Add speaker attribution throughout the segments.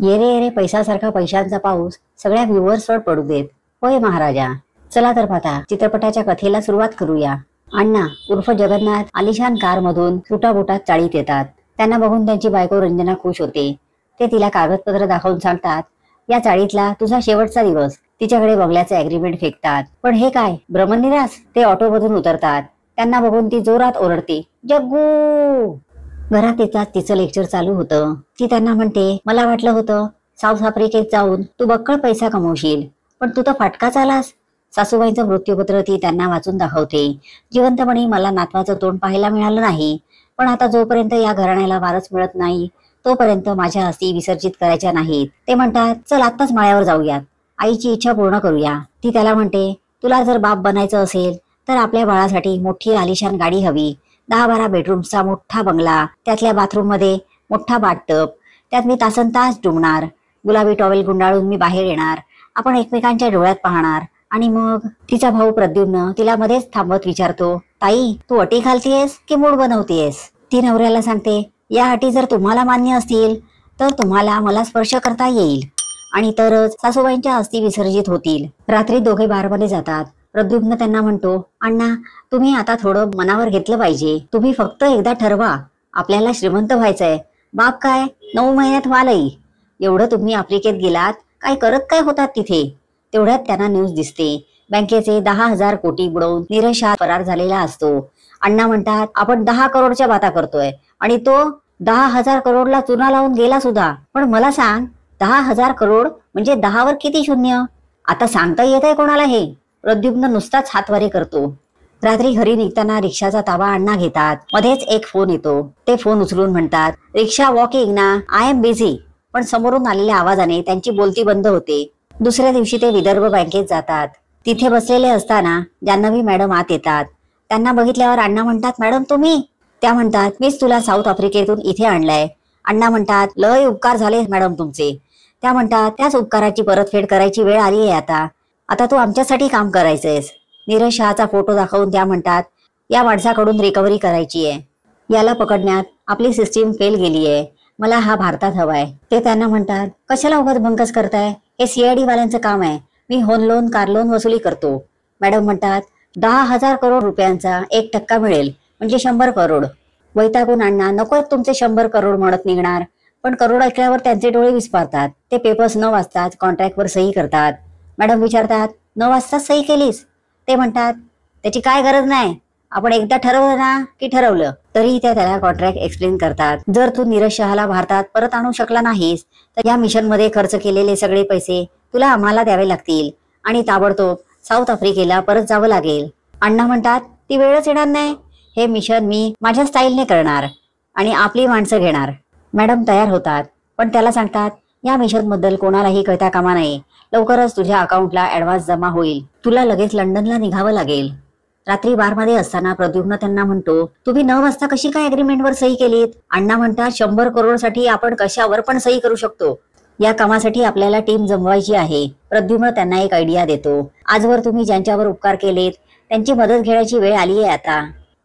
Speaker 1: ये रे पैशासारखा पैशांचा पाऊस सगळ्या व्ह्युअर्सवर पडू देत. होय महाराजा. चला तर आता चित्रपटाच्या कथेला सुरुवात करूया. अण्णा उर्फ जगन्नाथ आलिशान कार मधून सुटाबुटात चाळीत येतात. त्यांना बघून त्यांची बायको रंजना खुश होते. ते तिला कागदपत्र दाखवून सांगतात, या चाळीतला तुझा शेवटचा दिवस. तिच्याकडे बंगल्याचे अग्रीमेंट फेकतात. पण हे काय ब्रह्मनिरास. ते ऑटोमधून उतरतात. त्यांना बघून ती जोरात ओरडते, जग्गू. घरात येतात तिचं लेक्चर चालू होतं. ती त्यांना म्हणते, मला वाटलं होतं साऊथ आफ्रिकेत जाऊन तू बक्कळ पैसा कमवशील, पण तू तर फाटकाच आलास. सासूबाईंचं मृत्यूपत्र ती त्यांना वाचून दाखवते. जिवंतपणी मला नातवाचं तोंड पाहायला मिळालं नाही, पण आता जोपर्यंत या घराण्याला वारस मिळत नाही तोपर्यंत माझ्या अस्थी विसर्जित करायच्या नाहीत. ते म्हणतात, चल आत्ताच माळ्यावर जाऊयात, आईची इच्छा पूर्ण करूया. ती त्याला म्हणते, तुला जर बाप बनायचं असेल तर आपल्या बाळासाठी मोठी आलिशान गाडी हवी. 10-12 बेडरूमचा मोठा बंगला, त्यातल्या बाथरूम मध्ये मोठा बाथटब, त्यात मी तासनतास डुंबणार. गुलाबी टॉवेल गुंडाळून मी बाहेर येणार. आपण एकमेकांच्या डोळ्यात पाहणार. आणि मग तिचा भाऊ प्रद्युम्न तिला मध्येच थांबवत विचारतो, ताई तू अटी घालतीयस की मूड बनवतीयस? ती नवऱ्याला सांगते, या अटी जर तुम्हाला मान्य असतील तर तुम्हाला मला स्पर्श करता येईल, आणि तरच सासूबाईंच्या अस्थी विसर्जित होतील. रात्री दोघे बारमध्ये जातात. प्रद्युम्न त्यांना म्हणतो, अण्णा तुम्ही आता थोडं मनावर घेतलं पाहिजे. तुम्ही फक्त एकदा ठरवा, आपल्याला श्रीमंत व्हायचंय. बाप काय 9 महिन्यात व्हालही. एवढं तुम्ही आफ्रिकेत गेलात, काय करत काय होतात तिथे? तेवढ्यात त्यांना न्यूज दिसते. बँकेचे 10,000 कोटी बुडवून नीरज शहा फरार झालेला असतो. अण्णा म्हणतात, आपण 10 करोडच्या बाता करतोय आणि तो 10,000 करोडला चुना लावून गेला सुद्धा. पण मला सांग, 10,000 करोड म्हणजे 10वर किती शून्य? आता सांगता येत आहे कोणाला हे? प्रद्युम्न नुसताच हातवारे करतो. रात्री घरी निघताना रिक्षाचा ताबा अण्णा घेतात. मध्येच एक फोन येतो. ते फोन उचलून म्हणतात, रिक्षा वॉकिंग ना, आय एम बिझी. पण समोरून आलेल्या आवाजाने त्यांची बोलती बंद होते. दुसऱ्या दिवशी ते विदर्भ बँकेत जातात. तिथे बसलेले असताना जान्हवी मॅडम आत येतात. त्यांना बघितल्यावर अण्णा म्हणतात, मॅडम तुम्ही? त्या म्हणतात, मीच तुला साऊथ आफ्रिकेतून इथे आणलाय. अण्णा म्हणतात, लय उपकार झाले मॅडम तुमचे. त्या म्हणतात, त्याच उपकाराची परतफेड करायची वेळ आली आहे आता. आता तू आमच्यासाठी काम करायचंयस. नीरज शहाचा फोटो दाखवून त्या म्हणतात, या माणसाकडून रिकव्हरी करायची आहे. याला पकडण्यात आपली सिस्टीम फेल गेली आहे. मला हा भारतात हवाय. ते त्यांना म्हणतात, कशाला उगाच भंकस करताय? हे सीआयडी वाल्यांचं काम आहे. मी होम लोन कार लोन वसुली करतो. मॅडम म्हणतात, 10,000 करोड रुपयांचा 1% मिळेल म्हणजे 100 करोड. वैतागून अण्णा, नको तुमचे 100 करोड म्हणत निघणार. पण करोड ऐकल्यावर त्यांचे डोळे विस्पारतात. ते पेपर्स न वाचताच कॉन्ट्रॅक्टवर सही करतात. मॅडम विचारतात, न वाचताच सही केलीस? ते म्हणतात, त्याची काय गरज नाही. आपण एकदा ठरवलं ना की ठरवलं. तरी त्या त्याला कॉन्ट्रॅक्ट एक्सप्लेन करतात. जर तू नीरज शहाला भारतात परत आणू शकला नाहीस तर या मिशन मध्ये खर्च केलेले सगळे पैसे तुला आम्हाला द्यावे लागतील आणि ताबडतोब साऊथ आफ्रिकेला परत जावं लागेल. अण्णा म्हणतात, ती वेळच येणार नाही. हे मिशन मी माझ्या स्टाईलने करणार आणि आपली माणसं घेणार. मॅडम तयार होतात, पण त्याला सांगतात, या मिशन बद्दल कोणालाही कळता कामा नये. लवकरच तुझ्या अकाउंटला ऍडव्हान्स जमा होईल. तुला लगेच लंडनला निघावं लागेल. रात्री बारमध्ये असताना प्रद्युम्न त्यांना म्हणतो, तुम्ही 9 वाजता कशी काय अग्रीमेंटवर सही केलीत? अण्णा म्हणतात, 100 करोड साठी आपण कशावर पण सही करू शकतो. या कामासाठी आपल्याला टीम जमवायची आहे. प्रद्युम्न त्यांना एक आयडिया देतो. आजवर तुम्ही ज्यांच्यावर उपकार केलेत त्यांची मदत घेण्याची वेळ आली आहे आता.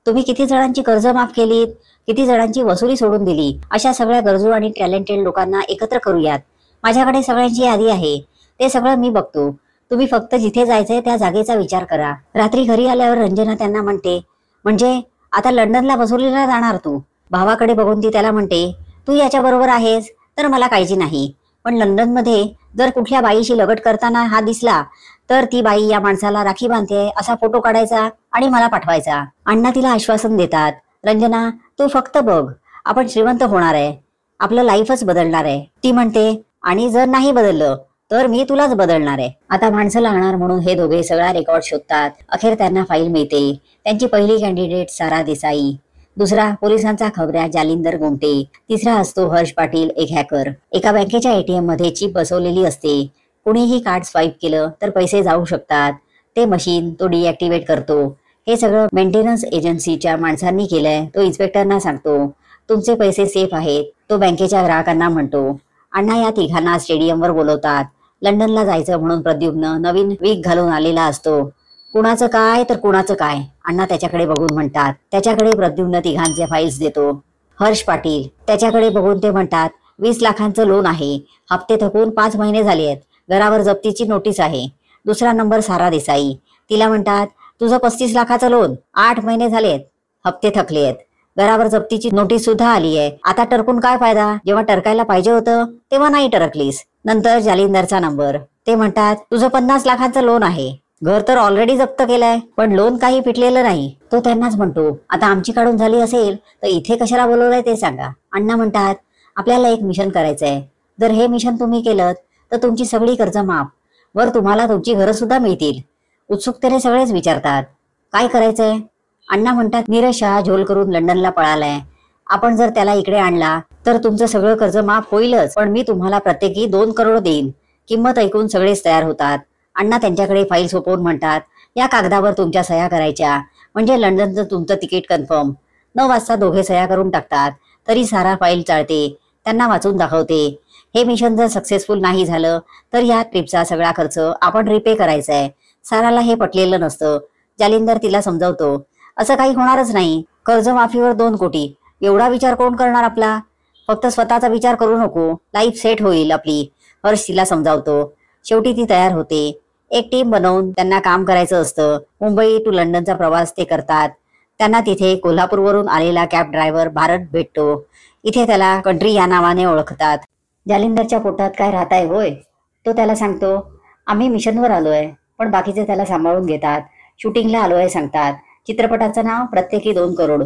Speaker 1: तुम्ही किती जणांची कर्ज माफ केलीत, किती जणांची वसुली सोडून दिली, अशा सगळ्या गरजू आणि टॅलेंटेड लोकांना एकत्र करूयात. माझ्याकडे सगळ्यांची यादी आहे. ते सगळं मी बघतो. तुम्ही फक्त जिथे जायचंय त्या जागेचा विचार करा. रात्री घरी आल्यावर रंजना त्यांना म्हणते, म्हणजे आता लंडनला वसुलीला जाणार तू? भावाकडे बघून ती त्याला म्हणते, तू याच्या बरोबर आहेस तर मला काळजी नाही. पण लंडन मध्ये जर कुठल्या बाईशी लगट करताना हा दिसला तर ती बाई या माणसाला राखी बांधते असा फोटो काढायचा आणि मला पाठवायचा. अण्णा तिला आश्वासन देतात, रंजना तू फक्त बघ, आपण श्रीमंत होणार आहे. आपलं लाईफच बदलणार आहे. ती म्हणते, आणि जर नाही बदललं तर मी तुलाच बदलणार आहे. आता माणसं लागणार म्हणून हे दोघे सगळा रेकॉर्ड शोधतात. अखेर त्यांना फाईल मिळते. त्यांची पहिली कॅन्डिडेट सारा देसाई, दुसरा पोलिसांचा खबऱ्या जालिंदर गोमटे, तिसरा असतो हर्ष पाटील, एक हॅकर. एका बँकेच्या एटीएम मध्ये चिप बसवलेली असते. कुणीही कार्ड स्वाईप केलं तर पैसे जाऊ शकतात. ते मशीन तो डिॲक्टिव्हेट करतो. हे सगळं मेंटेनन्स एजन्सीच्या माणसांनी केलंय. तो इन्स्पेक्टरना सांगतो, तुमचे पैसे सेफ आहेत. तो बँकेच्या ग्राहकांना म्हणतो. अण्णा या तिघांना स्टेडियमवर बोलवतात. लंडनला जायचं म्हणून प्रद्युम्न नवीन वीक घालून आलेला असतो. कुणाचं काय तर कुणाचं काय? अण्णा त्याच्याकडे बघून म्हणतात. त्याच्याकडे प्रद्युम्न तिघांचे फाईल्स देतो. हर्ष पाटील त्याच्याकडे बघून ते म्हणतात, 20 लाखांचं लोन आहे, हप्ते थकून 5 महिने झाले आहेत, घरावर जप्तीची नोटीस आहे. दुसरा नंबर सारा देसाई. तिला म्हणतात, तुझं 35 लाखाचं लोन 8 महिने झालेत, हप्ते थकले आहेत, घरावर जप्तीची नोटीस सुद्धा आली आहे. आता टरकून काय फायदा, जेव्हा टरकायला पाहिजे होतं तेव्हा नाही टरकलीस. नंतर जालिंदरचा नंबर. ते म्हणतात, तुझं 50 लाखांचं लोन आहे, घर तर ऑलरेडी जप्त केलंय, पण लोन काही फिटलेलं नाही. तो त्यांनाच म्हणतो, आता आमची काढून झाली असेल तर इथे कशाला बोलवलंय ते सांगा. अण्णा म्हणतात, आपल्याला एक मिशन करायचंय, जर हे मिशन तुम्ही केलं तर तुमची सगळी कर्ज माफ, वर तुम्हाला तुमची घरं सुद्धा मिळतील. उत्सुकतेने सगळेच विचारतात, काय करायचंय? अण्णा म्हणतात, नीरज शहा झोल करून लंडनला पळालाय, आपण जर त्याला इकडे आणला तर तुमचं सगळं कर्ज माफ होईलच, पण मी तुम्हाला प्रत्येकी 2 करोड देईन. किंमत ऐकून सगळेच तयार होतात. अण्णा त्यांच्याकडे फाईल सोपवून म्हणतात, या कागदावर तुमच्या सह्या करायच्या, म्हणजे लंडनचं तुमचं तिकीट कन्फर्म. 9 वाजता दोघे सह्या करून टाकतात. तरी सारा फाईल चाळते, त्यांना वाचून दाखवते. हे मिशन जर सक्सेसफुल नाही झालं तर या ट्रिपचा सगळा खर्च आपण रिपे करायचा आहे. साराला हे पटलेलं नसतं. जालिंदर तिला समजावतो, असं काही होणारच नाही, कर्जमाफीवर 2 कोटी, एवढा विचार कोण करणार आपला, फक्त स्वतःचा विचार करू नको, लाईफ सेट होईल आपली. हर्ष तिला समजावतो. शेवटी ती तयार होते. एक टीम बनवून त्यांना काम करायचं असतं. मुंबई टू लंडनचा प्रवास ते करतात. त्यांना तिथे कोल्हापूरवरून आलेला कॅब ड्रायव्हर भारत भेटतो. इथे त्याला कंट्री या नावाने ओळखतात. जालिंदरच्या पोटात काय राहताय होय, तो त्याला सांगतो, आम्ही मिशनवर आलोय, पण बाकीचे त्याला सांभाळून घेतात. शूटिंगला आलोय सांगतात. चित्रपटाचं नाव प्रत्येकी 2 करोड.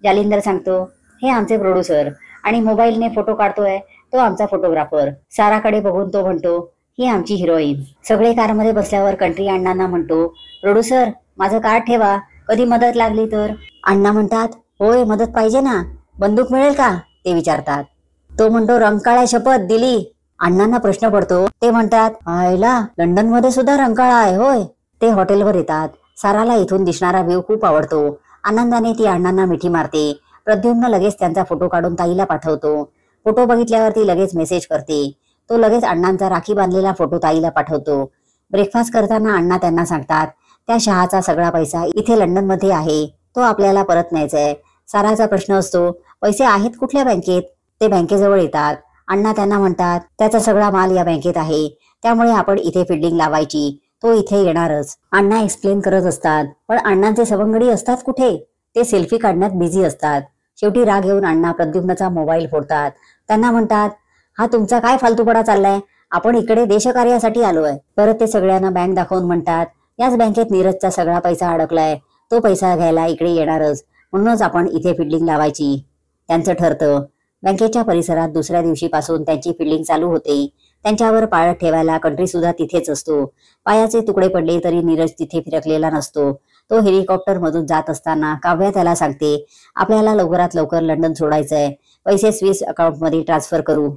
Speaker 1: जालिंदर सांगतो, हे आमचे प्रोड्युसर, आणि मोबाईलने फोटो काढतोय तो आमचा फोटोग्राफर. साराकडे बघून तो म्हणतो, ही आमची हिरोईन. सगळे कारमध्ये बसल्यावर कंट्री अण्णांना म्हणतो, प्रोड्युसर माझं कार्ड ठेवा, कधी मदत लागली तर. अण्णा म्हणतात, होय मदत पाहिजे ना, बंदूक मिळेल का ते विचारतात. तो म्हणतो, रंकाळ्या शपथ दिली. अण्णांना प्रश्न पडतो. ते म्हणतात, आयला लंडन मध्ये सुद्धा रंकाळा आहे होय. ते हॉटेलवर येतात. साराला इथून दिसणारा व्ह्यू खूप आवडतो. आनंदाने ती अण्णांना मिठी मारते. प्रद्युम्न लगेच त्यांचा फोटो काढून ताईला पाठवतो. फोटो बघितल्यावर ती लगेच मेसेज करते. तो लगेच अण्णांचा राखी बांधलेला फोटो ताईला पाठवतो. ब्रेकफास्ट करताना अण्णा त्यांना सांगतात, त्या शहाचा सगळा पैसा इथे लंडन मध्ये आहे, तो आपल्याला परत न्यायचा आहे. साराचा प्रश्न असतो, पैसे आहेत कुठल्या बँकेत? ते बँकेजवळ येतात. अण्णा त्यांना म्हणतात, त्याचा सगळा माल या बँकेत आहे, त्यामुळे आपण इथे फिल्डिंग लावायची, तो इथे येणारच. अण्णा एक्सप्लेन करत असतात, पण अण्णांचे सवंगडी असतात कुठे, ते सेल्फी काढण्यात बिझी असतात. शेवटी राग येऊन अण्णा प्रद्युम्नचा मोबाईल फोडतात. त्यांना म्हणतात, हा तुमचा काय फालतूपणा चाललाय, आपण इकडे देशकार्यासाठी आलोय. परत ते सगळ्यांना बँक दाखवून म्हणतात, याच बँकेत नीरजचा सगळा पैसा अडकलाय, तो पैसा घ्यायला इकडे येणारच, म्हणूनच आपण इथे फिल्डिंग लावायची. त्यांचं ठरतं. बँकेच्या परिसरात दुसऱ्या दिवशीपासून त्यांची फिल्डिंग चालू होते. त्यांच्यावर पाळत ठेवायला कंट्री सुद्धा तिथेच असतो. पायाचे तुकडे पडले तरी नीरज तिथे फिरकलेला नसतो. तो हेलिकॉप्टर मधून जात असताना काव्या त्याला सांगते, आपल्याला लवकरात लवकर लंडन सोडायचंय, पैसे स्विस अकाउंटमध्ये ट्रान्सफर करू.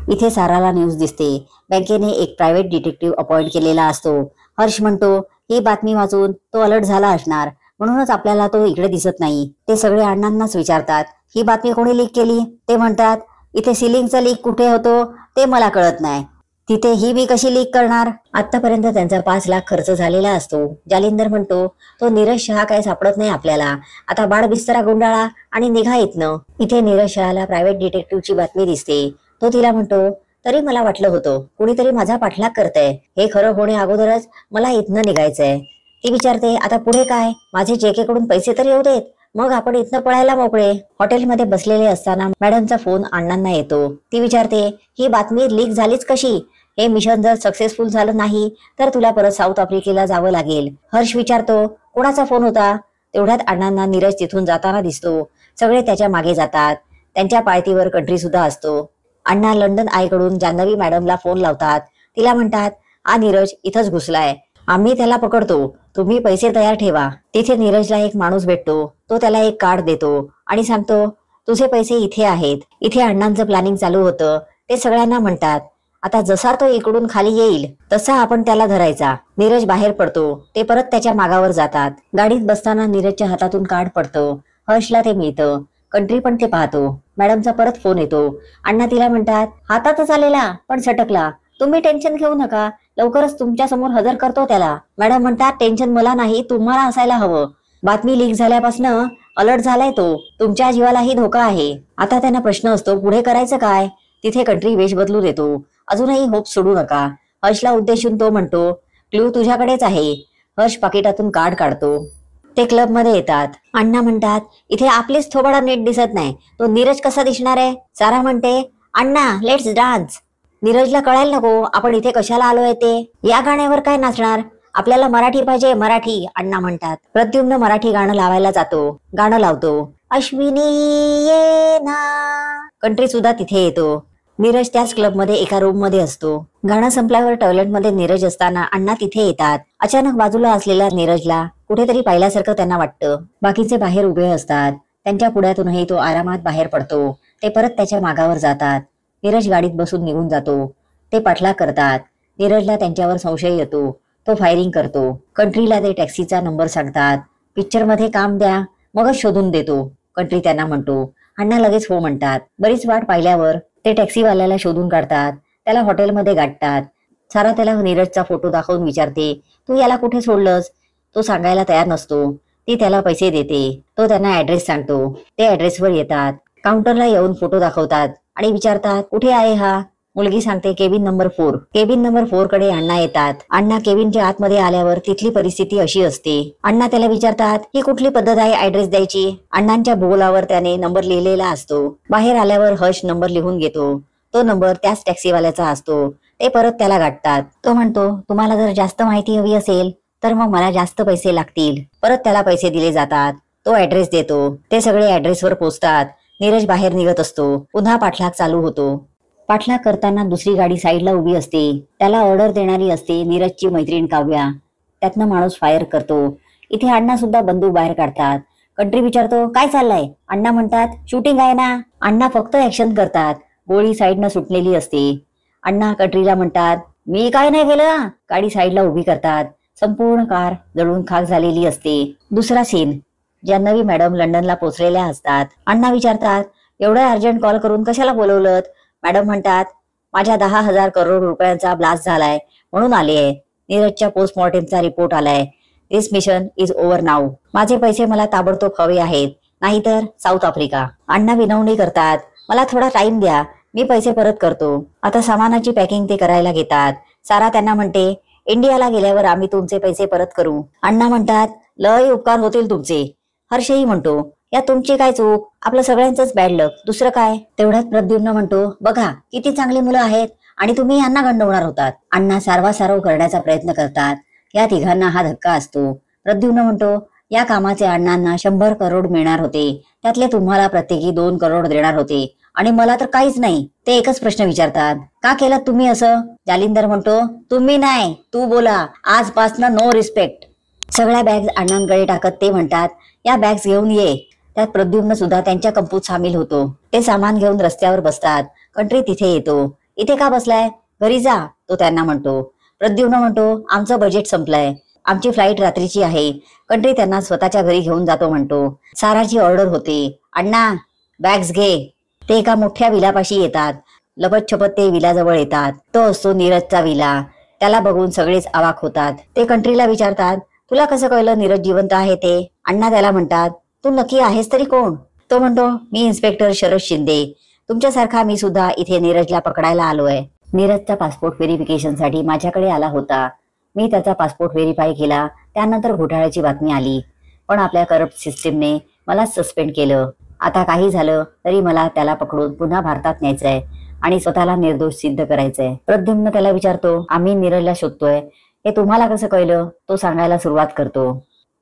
Speaker 1: इथे साराला न्यूज दिसते. बँकेने एक प्रायव्हेट डिटेक्टिव्ह अपॉइंट केलेला असतो. हर्ष म्हणतो, ही बातमी वाचून तो अलर्ट झाला असणार, म्हणूनच आपल्याला तो इकडे दिसत नाही. ते सगळे अण्णांनाच विचारतात, ही बातमी कोणी लीक केली? ते म्हणतात, इथे सिलिंगचा लीक कुठे होतो ते मला कळत नाही, तिथे ही मी कशी लीक करणार? आतापर्यंत त्यांचा 5 लाख खर्च झालेला असतो. जालिंदर म्हणतो, तो नीरज शहा काय सापडत नाही आपल्याला, आता बाळ बिस्तरा गुंडाळा आणि निघा इथनं. इथे नीरज शहाला प्रायव्हेट डिटेक्टिव्हची बातमी दिसते. तो तिला म्हणतो, तरी मला वाटलं होतं कुणीतरी माझा पाठलाग करतंय, हे खरं होणे अगोदरच मला इथनं निघायचंय. ती विचारते, आता पुढे काय? माझे जेकेकडून पैसे तर येऊ देत, मग आपण इथनं पळायला मोकळे. हॉटेलमध्ये बसलेले असताना मॅडमचा फोन अण्णांना येतो. ती विचारते, ही बातमी लीक झालीच कशी? हे मिशन जर सक्सेसफुल झालं नाही तर तुला परत साऊथ आफ्रिकेला जावं लागेल. हर्ष विचारतो, कोणाचा फोन होता? तेवढ्यात अण्णांना नीरज तिथून जाताना दिसतो. सगळे त्याच्या मागे जातात. त्यांच्या पायतीवर कंट्री सुद्धा असतो. अण्णा लंडन आईकडून जान्हवी मॅडमला फोन लावतात. तिला म्हणतात, हा नीरज इथंच घुसलाय, आम्ही त्याला पकडतो, तुम्ही पैसे तयार ठेवा. तिथे नीरजला एक माणूस भेटतो. तो त्याला एक कार्ड देतो आणि सांगतो, तुझे पैसे इथे आहेत. इथे अण्णांचं प्लॅनिंग चालू होतं. ते सगळ्यांना म्हणतात, आता जसा तो इकडून खाली येईल तसा आपण त्याला धरायचा. नीरज बाहेर पडतो. ते परत त्याच्या मागावर जातात. गाडीत बसताना नीरजच्या हातातून कार्ड पडतं. हर्षला ते मिळतं. कंट्री पण ते पाहतो. मॅडमचा परत फोन येतो. अण्णा तिला म्हणतात, हातातच आलेला पण सटकला, तुम्ही टेन्शन घेऊ नका, लवकरच तुमच्या समोर हजर करतो त्याला. मॅडम म्हणतात, टेन्शन मला नाही, तुम्हाला असायला हवं. बातमी लीक झाल्यापासून अलर्ट झालाय तो, तुमच्या जीवालाही धोका आहे. आता त्यांना प्रश्न असतो, पुढे करायचं काय? तिथे कंट्री वेश बदलून येतो. अजूनही होप सोडू नका. हर्षला उद्देशून तो म्हणतो, क्ल्यू तुझ्याकडेच आहे. हर्ष पाकिटातून कार्ड काढतो. ते क्लब मध्ये येतात. अण्णा म्हणतात, इथे आपलीच थोबाडा नीट दिसत नाही, तो नीरज कसा दिसणार आहे? सारा म्हणते, अण्णा लेट्स डान्स. नीरजला कळायला नको आपण इथे कशाला आलोय ते. या गाण्यावर काय नाचणार? आपल्याला मराठी पाहिजे, मराठी. अण्णा म्हणतात. प्रद्युम्न मराठी गाणं लावायला जातो. गाणं लावतो. अश्विनी ये ना. कंट्री सुद्धा तिथे येतो. नीरज त्याच क्लब मध्ये एका रूम मध्ये असतो. गाणं संपल्यावर टॉयलेटमध्ये नीरज असताना अण्णा तिथे येतात. अचानक बाजूला असलेल्या नीरजला कुठेतरी पाहिल्यासारखं त्यांना वाटतं. बाकीचे बाहेर उभे असतात. त्यांच्या पुढ्यातूनही तो आरामात बाहेर पडतो. ते परत त्याच्या मागावर जातात. नीरज गाडीत बसून निघून जातो. ते पाठलाग करतात. नीरजला त्यांच्यावर संशय येतो. तो फायरिंग करतो. कंट्रीला ते टॅक्सीचा नंबर सांगतात. पिक्चर मध्ये काम द्या, मगच शोधून देतो. कंट्री त्यांना म्हणतो. अण्णा लगेच हो म्हणतात. बरीच वाट पाहिल्यावर ते टॅक्सीवाल्याला शोधून काढतात. त्याला हॉटेलमध्ये गाठतात. सारा त्याला नीरजचा फोटो दाखवून विचारते, तू याला कुठे सोडलंस? तो सांगायला तयार नसतो. ती त्याला पैसे देते. तो त्यांना ऍड्रेस सांगतो. ते ऍड्रेसवर येतात. काउंटरला येऊन फोटो दाखवतात आणि विचारतात, कुठे आहे हा? मुलगी सांगते, केबिन नंबर 4. केबिन नंबर 4 कडे अण्णा येतात. अण्णा केबिनच्या आतमध्ये आल्यावर तिथली परिस्थिती अशी असते. अण्णा त्याला विचारतात, ही कुठली पद्धत आहे ऍड्रेस द्यायची? अण्णांच्या भूगोलावर त्याने नंबर लिहिलेला असतो. बाहेर आल्यावर हर्ष नंबर लिहून घेतो. तो नंबर त्याच टॅक्सीवाल्याचा असतो. ते परत त्याला गाठतात. तो म्हणतो, तुम्हाला जर जास्त माहिती हवी असेल तर मग मला जास्त पैसे लागतील. परत त्याला पैसे दिले जातात. तो ऍड्रेस देतो. ते सगळे ऍड्रेसवर पोहोचतात. नीरज बाहेर निघत असतो. पुन्हा पाठलाग चालू होतो. पाठलाग करताना दुसरी गाडी साईडला उभी असते. त्याला ऑर्डर देणारी असते नीरजची मैत्रीण काव्या. त्यातनं माणूस फायर करतो. इथे अण्णा सुद्धा बंदूक बाहेर काढतात. कंट्री विचारतो, काय चाललंय? अण्णा म्हणतात, शूटिंग आहे ना. अण्णा फक्त ऍक्शन करतात. गोळी साईडनं सुटलेली असते. अण्णा कंट्रीला म्हणतात, मी काय नाही केलं. गाडी साईडला उभी करतात. संपूर्ण कार जळून खाक झालेली असते. दुसरा सीन. जान्हवी मॅडम लंडनला पोहोचलेल्या असतात. अण्णा विचारतात, एवढं अर्जंट कॉल करून कशाला बोलवलं? मॅडम म्हणतात, माझ्या 10,000 करोड रुपयांचा ब्लास्ट झालाय म्हणून आले आहे. नीरजच्या पोस्टमॉर्टेमचा रिपोर्ट आलाय. दिस मिशन इज ओव्हर नाऊ. माझे पैसे मला ताबडतोब हवे आहेत, नाहीतर साऊथ आफ्रिका. अण्णा विनवणी करतात, मला थोडा टाइम द्या, मी पैसे परत करतो. आता सामानाची पॅकिंग ते करायला घेतात. सारा त्यांना म्हणते, इंडियाला गेल्यावर आम्ही तुमचे पैसे परत करू. अण्णा म्हणतात, लय उपकार होतील तुमचे. हर्षही म्हणतो, या तुमची काय चूक, आपलं सगळ्यांचंच बॅड लक, दुसरं काय. तेवढ्यात प्रद्युम्न म्हणतो, बघा किती चांगली मुलं आहेत आणि तुम्ही यांना गंडवणार होतात. अण्णा सारवासारव करण्याचा प्रयत्न करतात. या तिघांना हा धक्का असतो. प्रद्युम्न म्हणतो, या कामाचे अण्णांना 100 करोड मिळणार होते, त्यातले तुम्हाला प्रत्येकी 2 करोड देणार होते आणि मला तर काहीच नाही. ते एकच प्रश्न विचारतात, का केलं तुम्ही असं? जालिंदर म्हणतो, तुम्ही नाही, तू बोला, आजपासनं नो रिस्पेक्ट. सगळ्या बॅग्स अण्णांकडे टाकत ते म्हणतात, या बॅग्स घेऊन ये. त्यात प्रद्युम्न सुद्धा त्यांच्या कंपूत सामील होतो. ते सामान घेऊन रस्त्यावर बसतात. कंट्री तिथे येतो. इथे का बसलाय? घरी जा, तो त्यांना म्हणतो. प्रद्युम्न म्हणतो, आमचं बजेट संपलंय, आमची फ्लाईट रात्रीची आहे. कंट्री त्यांना स्वतःच्या घरी घेऊन जातो म्हणतो. साराची ऑर्डर होते, अण्णा बॅग्स घे. ते एका मोठ्या विलापाशी येतात. लपत छपत ते विलाजवळ येतात. तो असतो नीरजचा विला. त्याला बघून सगळेच अवाक होतात. ते कंट्रीला विचारतात, तुला कसं कळलं नीरज जिवंत आहे ते? अण्णा त्याला म्हणतात, तू नक्की आहेस तरी कोण? तो म्हणतो, मी इन्स्पेक्टर शरद शिंदे. तुमच्यासारखा मी सुद्धा इथे नीरजला पकडायला आलोय. नीरजचा पासपोर्ट व्हेरिफिकेशनसाठी माझ्याकडे आला होता. मी त्याचा पासपोर्ट व्हेरीफाय केला. त्यानंतर घोटाळ्याची बातमी आली. पण आपल्या करप्ट सिस्टीमने मला सस्पेंड केलं. आता काही झालं तरी मला त्याला पकडून पुन्हा भारतात न्यायचंय आणि स्वतःला निर्दोष सिद्ध करायचंय. प्रद्युम्न त्याला विचारतो, आम्ही नीरजला शोधतोय, हे तुम्हाला कसं कळलं? तो सांगायला सुरुवात करतो,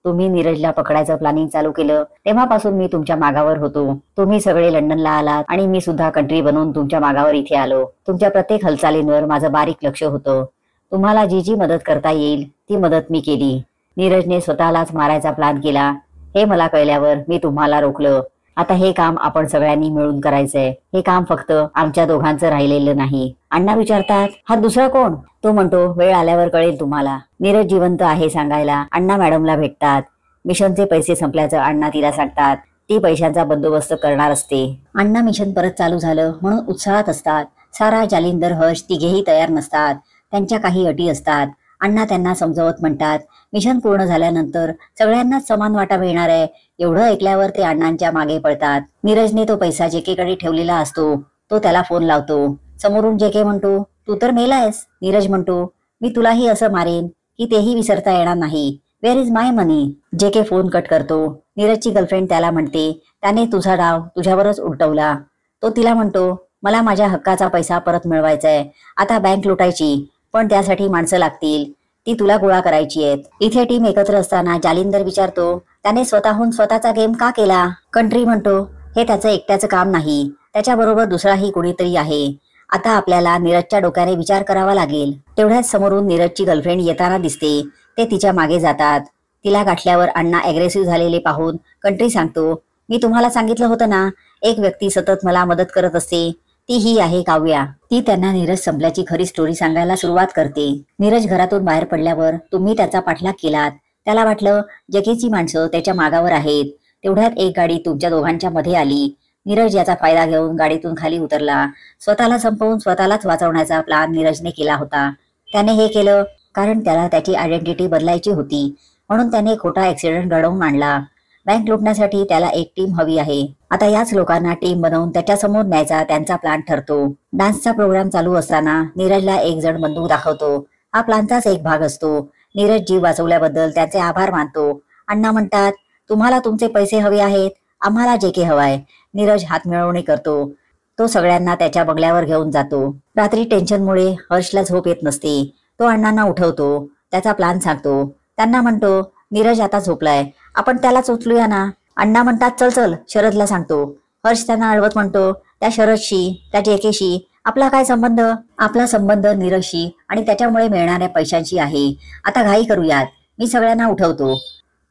Speaker 1: तुम्ही नीरजला पकडायचं प्लॅनिंग चालू केलं तेव्हापासून मी तुमच्या मागावर होतो. तुम्ही सगळे लंडनला आलात आणि मी सुद्धा कंट्री बनवून तुमच्या मागावर इथे आलो. तुमच्या प्रत्येक हालचालींवर माझं बारीक लक्ष होतं. तुम्हाला जी जी मदत करता येईल ती मदत मी केली. नीरजने स्वतःलाच मारायचा प्लॅन केला हे मला कळल्यावर मी तुम्हाला रोखलं. आता हे काम आपण सगळ्यांनी मिळून करायचंय. हे काम फक्त आमच्या दोघांचं राहिलेलं नाही. अण्णा विचारतात, हा दुसरा कोण? तो म्हणतो, वेळ आल्यावर कळेल तुम्हाला. नीरज जिवंत आहे सांगायला अण्णा मॅडमला भेटतात. मिशनचे पैसे संपल्याचं अण्णा तिला सांगतात. ती पैशांचा बंदोबस्त करणार असते. अण्णा मिशन परत चालू झालं म्हणून उत्साहात असतात. सारा, जालिंदर, हर्ष तिघेही तयार नसतात. त्यांच्या काही अटी असतात. अण्णा त्यांना समजावत म्हणतात, मिशन पूर्ण झाल्यानंतर सगळ्यांनाच समान वाटा मिळणार आहे. एवढं ऐकल्यावर ते अण्णांच्या मागे पळतात. नीरजने तो पैसा जेकेकडे ठेवलेला असतो तो त्याला फोन लावतो. समोरून जेके म्हणतो, तू तर मेलायस. नीरज म्हणतो, मी तुलाही असं मारेन की तेही विसरता येणार नाही. Where is my money. JK phone cut करतो. नीरजची गर्लफ्रेंड त्याला म्हणते, त्याने तुझा डाव तुझ्यावरच उलटवला. तो तिला म्हणतो, मला माझ्या हक्काचा पैसा परत मिळवायचाय. आता बँक लुटायची, पण त्यासाठी माणसं लागतील. ती तुला गोळा करायची आहेत. इथे टीम एकत्र असताना जालिंदर विचारतो, त्याने स्वतःहून स्वतःचा गेम का केला? कंट्री म्हणतो, हे त्याचं एकट्याचं काम नाही, त्याच्याबरोबर दुसराही कोणीतरी आहे. आता आपल्याला नीरजच्या डोक्याने विचार करावा लागेल. तेवढ्याच समोरून नीरजची गर्लफ्रेंड येताना दिसते. ते तिच्या मागे जातात. तिला गाठल्यावर अण्णा अग्रेसिव्ह झालेले पाहून कंट्री सांगतो, मी तुम्हाला सांगितलं होतं ना, एक व्यक्ती सतत मला मदत करत असते, ती ही आहे काव्या. ती त्यांना नीरज संपल्याची खरी स्टोरी सांगायला सुरुवात करते. नीरज घरातून बाहेर पडल्यावर तुम्ही त्याचा पाठलाग केलात. त्याला वाटलं जकेची माणसं त्याच्या मागावर आहेत. तेवढ्यात एक गाडी तुमच्या दोघांच्या मध्ये आली. नीरज याचा फायदा घेऊन गाडीतून खाली उतरला. स्वतःला संपवून स्वतःलाच वाचवण्याचा प्लान नीरजने केला होता. त्याने हे केलं कारण त्याला त्याची आयडेंटिटी बदलायची होती, म्हणून त्याने खोटा ऍक्सिडेंट घडवून आणला. बँक लुटण्यासाठी त्याला एक टीम हवी आहे. आता याच लोकांना टीम बनवून त्याच्यासमोर न्यायचा त्यांचा प्लान ठरतो. डान्सचा प्रोग्राम चालू असताना नीरजला एक जण बंदूक दाखवतो. हा प्लानचाच एक भाग असतो. नीरज जीव वाचवल्याबद्दल त्याचे आभार मानतो. अण्णा म्हणतात, तुम्हाला तुमचे पैसे हवे आहेत, आम्हाला जेके हवाय. नीरज हात मिळवणी करतो. तो सगळ्यांना त्याच्या बंगल्यावर घेऊन जातो. रात्री टेन्शनमुळे हर्षला झोप येत नसते. तो अण्णांना उठवतो. त्याचा प्लान सांगतो. त्यांना म्हणतो, नीरज आता झोपलाय, आपण त्यालाच उचलूया ना. अण्णा म्हणतात, चल चल. शरदला सांगतो. हर्ष त्यांना अडवत म्हणतो, त्या शरदशी, त्या जेकेशी आपला काय संबंध? आपला संबंध नीरजशी आणि त्याच्यामुळे मिळणाऱ्या पैशांशी आहे. आता घाई करूयात, मी सगळ्यांना उठवतो.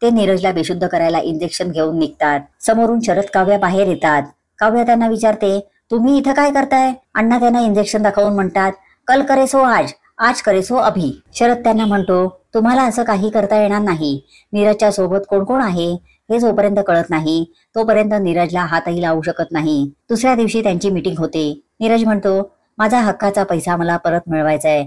Speaker 1: ते नीरजला बेशुद्ध करायला इंजेक्शन घेऊन निघतात. समोरून शरद काव्या बाहेर येतात. काव्या त्यांना विचारते, तुम्ही इथं काय करताय? अण्णा त्यांना इंजेक्शन दाखवून म्हणतात, कल करे सो आज, आज करे सो अभी. शरद त्यांना म्हणतो, तुम्हाला असं काही करता येणार नाही. नीरजच्या सोबत कोण कोण आहे हे जोपर्यंत कळत नाही तोपर्यंत नीरजला हातही लावू शकत नाही. दुसऱ्या दिवशी त्यांची मीटिंग होते. नीरज म्हणतो, माझा हक्काचा पैसा मला परत मिळवायचा आहे.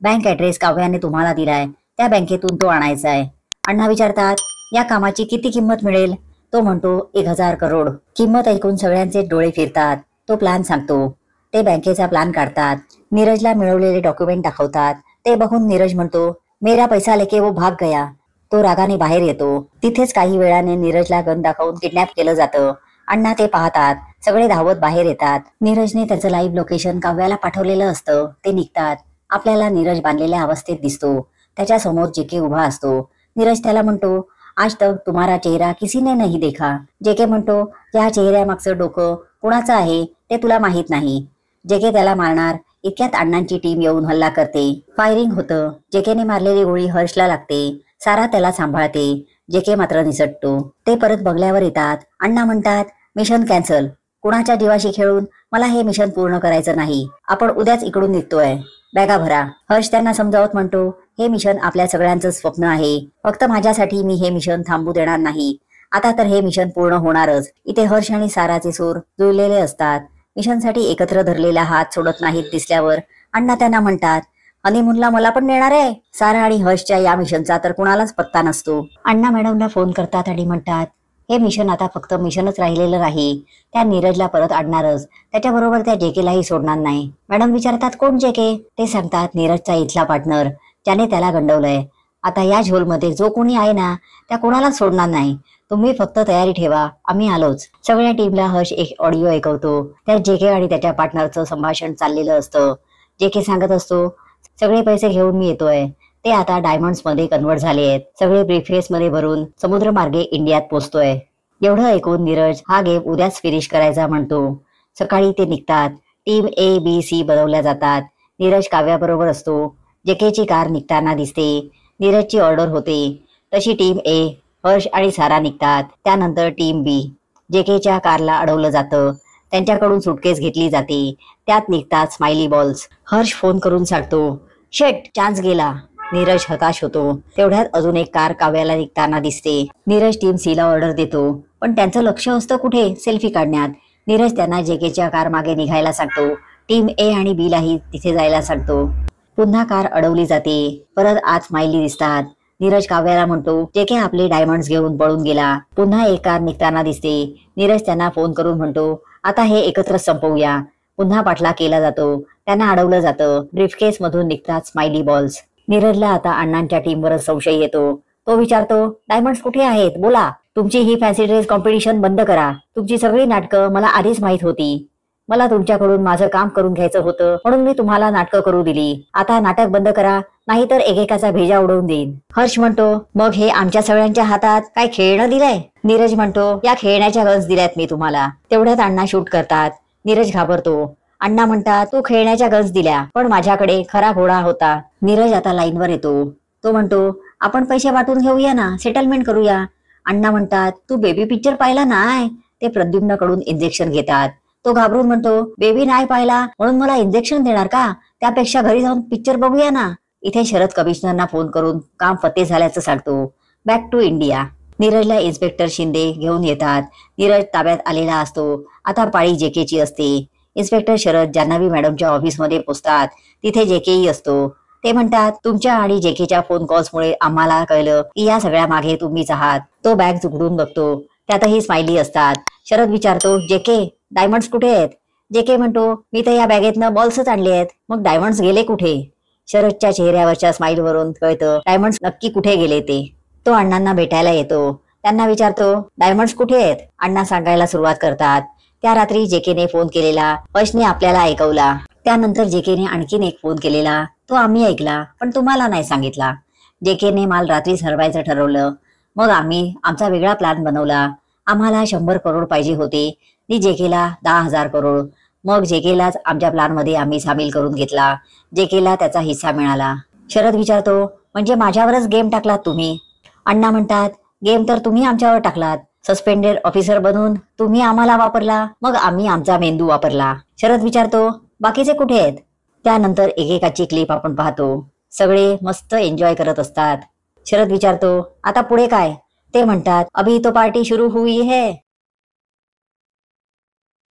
Speaker 1: बँक ऍड्रेस काव्याने तुम्हाला दिलाय, त्या बँकेतून तो आणायचा आहे. अण्णा विचारतात, या कामाची किती किंमत मिळेल? तो म्हणतो, 1000 करोड. किंमत ऐकून सगळ्यांचे डोळे फिरतात. तो प्लॅन सांगतो. ते बँकेचा प्लॅन काढतात. नीरजला मिळवलेले डॉक्युमेंट दाखवतात. ते बघून नीरज म्हणतो, मेरा पैसा लेके वो भाग गया. तो रागाने बाहेर येतो. तिथेच काही वेळाने नीरजला गन दाखवून किडनॅप केलं जातं. अण्णा ते पाहतात. सगळे धावत बाहेर येतात. नीरजने त्याचं लाईव्ह लोकेशन काव्याला पाठवलेलं असतं. ते निघतात. आपल्याला नीरज बांधलेल्या अवस्थेत दिसतो. त्याच्या समोर जेके उभा असतो. नीरज त्याला म्हणतो, आज तक तुम्हारा चेहरा किसी ने नहीं देखा. जेके म्हणतो, या चेहऱ्यामागचं डोकं कुणाचं आहे ते तुला माहित नाही. जेके त्याला मारणार इतक्यात अण्णांची टीम येऊन हल्ला करते. फायरिंग होतं. जेकेने मारलेली गोळी हर्षला लागते. सारा त्याला सांभाळते. जेके मात्र निसटतो. ते परत बंगल्यावर येतात. अण्णा म्हणतात, मिशन कॅन्सल. कुणाच्या जीवाशी खेळून मला हे मिशन पूर्ण करायचं नाही. आपण उद्याच इकडून निघतोय. बॅगा भरा. हर्ष त्यांना समजावत म्हणतो, हे मिशन आपल्या सगळ्यांचं स्वप्न आहे. फक्त माझ्यासाठी मी हे मिशन थांबू देणार नाही. आता तर हे मिशन पूर्ण होणारच. इथे हर्ष आणि साराचे सूर जुळलेले असतात. मिशनसाठी एकत्र धरलेला हात सोडत नाहीत दिसल्यावर अण्णा त्यांना म्हणतात, हनीमूनला मला पण नेणार आहे. सारा आणि हर्षच्या या मिशनचा तर कुणालाच पत्ता नसतो. अण्णा मॅडमला फोन करतात आणि म्हणतात, हे मिशन आता फक्त मिशनच राहिलेलं नाही. त्या नीरजला परत आणणारच. त्याच्याबरोबर त्या जेकेलाही सोडणार नाही. मॅडम विचारतात, कोण जेके? ते सांगतात, नीरजचा इथला पार्टनर, ज्याने त्याला गंडवलंय. आता या झोलमध्ये जो कोणी आहे ना, त्या कोणालाच सोडणार नाही. तुम्ही फक्त तयारी ठेवा, आम्ही आलोच. सगळ्या टीमला हर्ष एक ऑडिओ ऐकवतो. त्यात जेके आणि त्याच्या पार्टनरचं संभाषण चाललेलं असतं. जेके सांगत असतो, सगळे पैसे घेऊन मी येतोय. ते आता डायमंड्स मध्ये कन्वर्ट झाले आहेत. सगळे ब्रीफकेस मध्ये भरून समुद्रमार्गे इंडियात पोहोचतोय. एवढं ऐकून नीरज हा गेम उद्याच फिनिश करायचा म्हणतो. सकाळी ते निघतात. टीम ए बी सी बनवल्या जातात. नीरज काव्याबरोबर असतो. जेकेची कार निघताना दिसते. नीरजची ऑर्डर होते तशी टीम ए, हर्ष आणि सारा निघतात. त्यानंतर टीम बी. जेकेच्या कारला अडवलं जातं. त्यांच्याकडून सुटकेस घेतली जाते. त्यात निघतात स्माइली बॉल्स. हर्ष फोन करून सांगतो, शेट, चान्स गेला. नीरज हताश होतो. तेवढ्यात अजून एक कार काव्याला निघताना दिसते. नीरज टीम सी ला ऑर्डर देतो, पण त्यांचं लक्ष असतं कुठे? सेल्फी काढण्यात. नीरज त्यांना जेकेच्या कार मागे निघायला सांगतो. टीम ए आणि बी लाही तिथे जायला सांगतो. पुन्हा कार अडवली जाते. परत आज स्माइली दिसतात. नीरज काव्याला म्हणतो, जेके आपले डायमंड्स घेऊन पळून गेला. पुन्हा एक कार निघताना दिसते. नीरज त्यांना फोन करून म्हणतो, आता हे एकत्र संपवूया. पुन्हा पाठलाग केला जातो. त्यांना अडवलं जातं. ब्रीफकेस मधून निघतात स्माइली बॉल्स. नीरजला आता अण्णांच्या टीमवरच संशय येतो. तो विचारतो, डायमंड्स कुठे आहेत? बोला. तुमची ही फॅन्सी ड्रेस कॉम्पिटिशन बंद करा. तुमची सगळी नाटकं मला आधीच माहित होती. मला तुमच्याकडून माझं काम करून घ्यायचं होतं म्हणून मी तुम्हाला नाटकं करू दिली. आता नाटक बंद करा, नाहीतर एकेकाचा भेजा उडवून देईन. हर्ष म्हणतो, मग हे आमच्या सगळ्यांच्या हातात काय खेळणं दिलंय? नीरज म्हणतो, या खेळण्याच्या गन्स दिल्यात मी तुम्हाला. तेवढ्यात अण्णा शूट करतात. नीरज घाबरतो. अण्णा म्हणतात, तू खेळण्याच्या गन्स दिल्या, पण माझ्याकडे खरा घोडा होता. नीरज आता लाईनवर येतो. तो म्हणतो, आपण पैसे वाटून घेऊया ना, सेटलमेंट करूया. अण्णा म्हणतात, तू बेबी पिक्चर पाहिला नाय? ते प्रद्युम्नकडून इंजेक्शन घेतात. तो घाबरून म्हणतो, बेबी नाही पाहिला म्हणून मला इंजेक्शन देणार का? त्यापेक्षा घरी जाऊन पिक्चर बघूया ना. इथे शरद कमिशनरना फोन करून काम फत्ते झाल्याचं सांगतो. Back to India. नीरजला इन्स्पेक्टर शिंदे घेऊन येतात. नीरज ताब्यात आलेला असतो. आता पाळी जेकेची असते. इन्स्पेक्टर शरद जान्हवी मॅडमच्या ऑफिसमध्ये पोहोचतात. तिथे जेकेही असतो. ते म्हणतात, तुमच्या आणि जेकेच्या फोन कॉल्समुळे आम्हाला कळलं की या सगळ्या मागे तुम्हीच आहात. तो बॅग उघडून बघतो. त्यातही स्माइली असतात. शरद विचारतो, जेके, डायमंड्स कुठे आहेत? जेके म्हणतो, मी तर या बॅगेतनं बॉल्सच आणले आहेत. मग डायमंड्स गेले कुठे? शरदच्या चेहऱ्यावरच्या स्माइलवरून कळतं डायमंड्स नक्की कुठे गेले ते. तो अण्णांना भेटायला येतो. त्यांना विचारतो, डायमंड्स कुठे आहेत? अण्णा सांगायला सुरुवात करतात. त्या रात्री जेकेने फोन केलेला हर्षने आपल्याला ऐकवला. त्यानंतर जेकेने आणखीन एक फोन केलेला, तो आम्ही ऐकला पण तुम्हाला नाही सांगितला. जेकेने माल रात्रीच हरवायचं ठरवलं. मग आम्ही आमचा वेगळा प्लॅन बनवला. आम्हाला 100 करोड पाहिजे होते. नी जेकेला 10,000 करोड. मग जेकेलाच आमच्या प्लॅनमध्ये आम्ही सामील करून घेतला. जेकेला त्याचा हिस्सा मिळाला. शरद विचारतो, म्हणजे माझ्यावरच गेम टाकलात तुम्ही? अण्णा म्हणतात, गेम तर तुम्ही आमच्यावर टाकलात. सस्पेंडेड ऑफिसर बनून तुम्ही आम्हाला वापरला, मग आम्ही आमचा मेंदू वापरला. शरद विचारतो, बाकीचे कुठे आहेत? त्यानंतर एकेकाची क्लिप आपण पाहतो. सगळे मस्त एन्जॉय करत असतात. शरद विचारतो, आता पुढे काय? ते म्हणतात, अभी तो पार्टी सुरू हुई है.